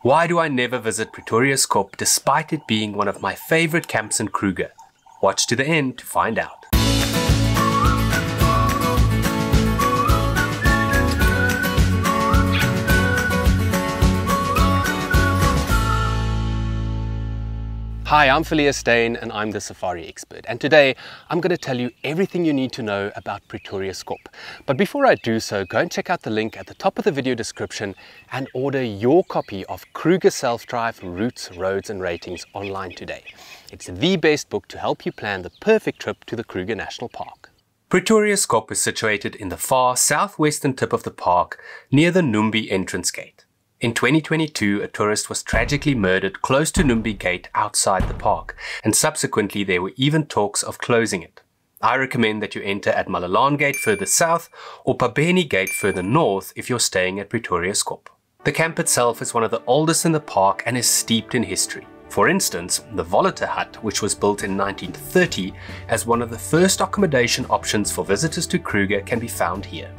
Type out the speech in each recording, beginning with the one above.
Why do I never visit Pretoriuskop despite it being one of my favorite camps in Kruger? Watch to the end to find out. Hi, I'm Phileas Steyn and I'm the safari expert, and today I'm going to tell you everything you need to know about Pretoriuskop. But before I do so, go and check out the link at the top of the video description and order your copy of Kruger Self-Drive Routes, Roads and Ratings online today. It's the best book to help you plan the perfect trip to the Kruger National Park. Pretoriuskop is situated in the far southwestern tip of the park near the Numbi entrance gate. In 2022, a tourist was tragically murdered close to Numbi Gate outside the park, and subsequently there were even talks of closing it. I recommend that you enter at Malalaan Gate further south or Pabeni Gate further north if you're staying at Pretoriuskop. The camp itself is one of the oldest in the park and is steeped in history. For instance, the Voliter Hut, which was built in 1930 as one of the first accommodation options for visitors to Kruger, can be found here.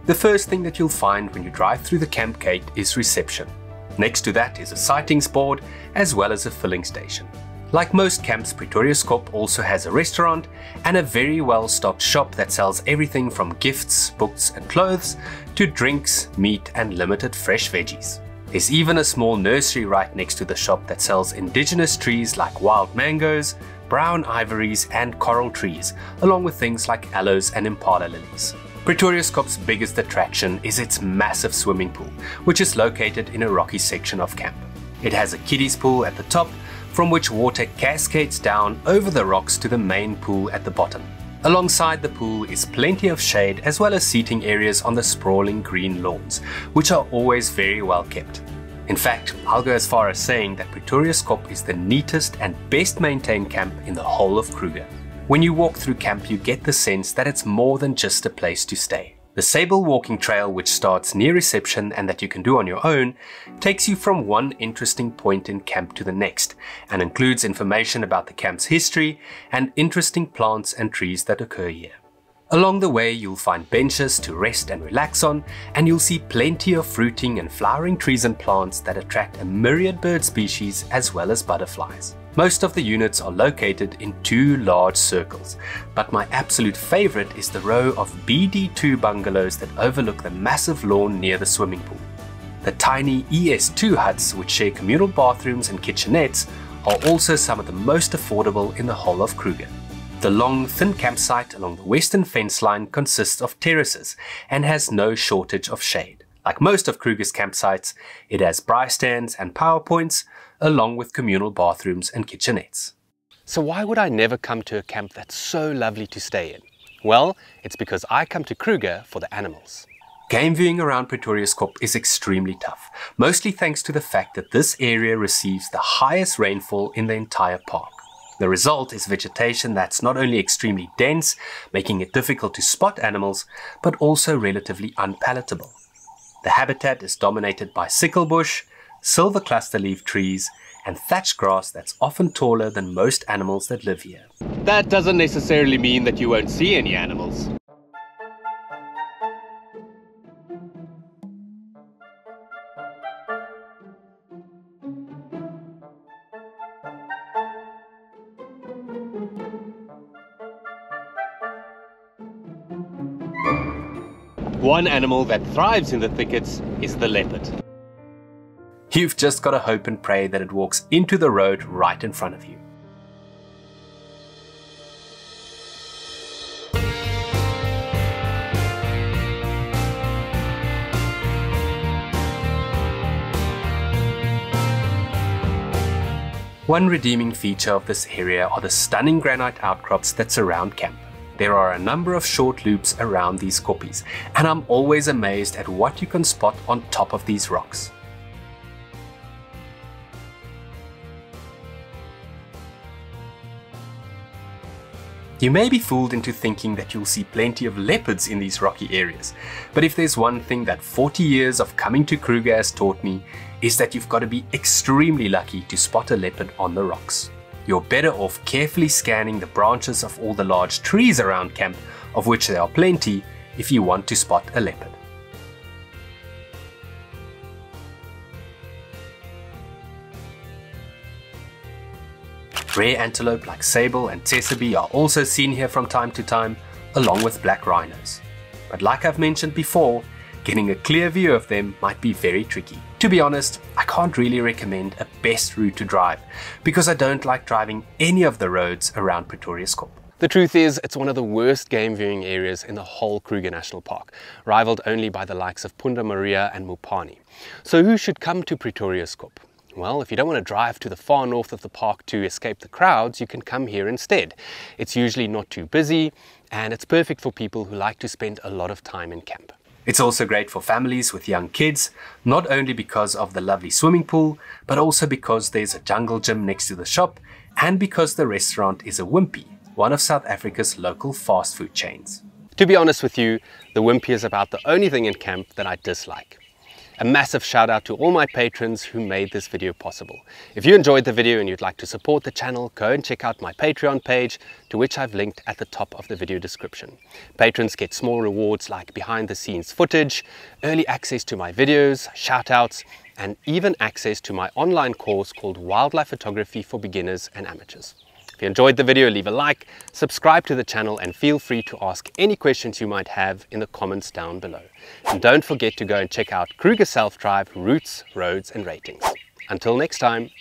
The first thing that you'll find when you drive through the camp gate is reception. Next to that is a sightings board as well as a filling station. Like most camps, Pretoriuskop also has a restaurant and a very well-stocked shop that sells everything from gifts, books and clothes to drinks, meat and limited fresh veggies. There's even a small nursery right next to the shop that sells indigenous trees like wild mangoes, brown ivories and coral trees, along with things like aloes and impala lilies. Pretoriuskop's biggest attraction is its massive swimming pool, which is located in a rocky section of camp. It has a kiddies pool at the top, from which water cascades down over the rocks to the main pool at the bottom. Alongside the pool is plenty of shade as well as seating areas on the sprawling green lawns, which are always very well kept. In fact, I'll go as far as saying that Pretoriuskop is the neatest and best maintained camp in the whole of Kruger. When you walk through camp, you get the sense that it's more than just a place to stay. The Sable Walking Trail, which starts near reception and that you can do on your own, takes you from one interesting point in camp to the next and includes information about the camp's history and interesting plants and trees that occur here. Along the way, you'll find benches to rest and relax on, and you'll see plenty of fruiting and flowering trees and plants that attract a myriad bird species as well as butterflies. Most of the units are located in two large circles, but my absolute favorite is the row of BD2 bungalows that overlook the massive lawn near the swimming pool. The tiny ES2 huts, which share communal bathrooms and kitchenettes, are also some of the most affordable in the whole of Kruger. The long, thin campsite along the western fence line consists of terraces and has no shortage of shade. Like most of Kruger's campsites, it has braai stands and power points, along with communal bathrooms and kitchenettes. So why would I never come to a camp that's so lovely to stay in? Well, it's because I come to Kruger for the animals. Game viewing around Pretoriuskop is extremely tough, mostly thanks to the fact that this area receives the highest rainfall in the entire park. The result is vegetation that's not only extremely dense, making it difficult to spot animals, but also relatively unpalatable. The habitat is dominated by sickle bush, silver cluster leaf trees, and thatch grass that's often taller than most animals that live here. That doesn't necessarily mean that you won't see any animals. One animal that thrives in the thickets is the leopard. You've just got to hope and pray that it walks into the road right in front of you. One redeeming feature of this area are the stunning granite outcrops that surround camp. There are a number of short loops around these koppies, and I'm always amazed at what you can spot on top of these rocks. You may be fooled into thinking that you'll see plenty of leopards in these rocky areas, but if there's one thing that 40 years of coming to Kruger has taught me, is that you've got to be extremely lucky to spot a leopard on the rocks. You're better off carefully scanning the branches of all the large trees around camp, of which there are plenty, if you want to spot a leopard. Rare antelope like sable and tsessebe are also seen here from time to time, along with black rhinos. But like I've mentioned before, getting a clear view of them might be very tricky. To be honest, I can't really recommend a best route to drive because I don't like driving any of the roads around Pretoriuskop. The truth is, it's one of the worst game viewing areas in the whole Kruger National Park, rivaled only by the likes of Punta Maria and Mupani. So who should come to Pretoriuskop? Well, if you don't want to drive to the far north of the park to escape the crowds, you can come here instead. It's usually not too busy, and it's perfect for people who like to spend a lot of time in camp. It's also great for families with young kids, not only because of the lovely swimming pool, but also because there's a jungle gym next to the shop, and because the restaurant is a Wimpy, one of South Africa's local fast food chains. To be honest with you, the Wimpy is about the only thing in camp that I dislike. A massive shout out to all my patrons who made this video possible. If you enjoyed the video and you'd like to support the channel, go and check out my Patreon page, to which I've linked at the top of the video description. Patrons get small rewards like behind the scenes footage, early access to my videos, shout outs, and even access to my online course called Wildlife Photography for Beginners and Amateurs. If you enjoyed the video, leave a like, subscribe to the channel, and feel free to ask any questions you might have in the comments down below. And don't forget to go and check out Kruger Self-Drive routes, roads and ratings. Until next time.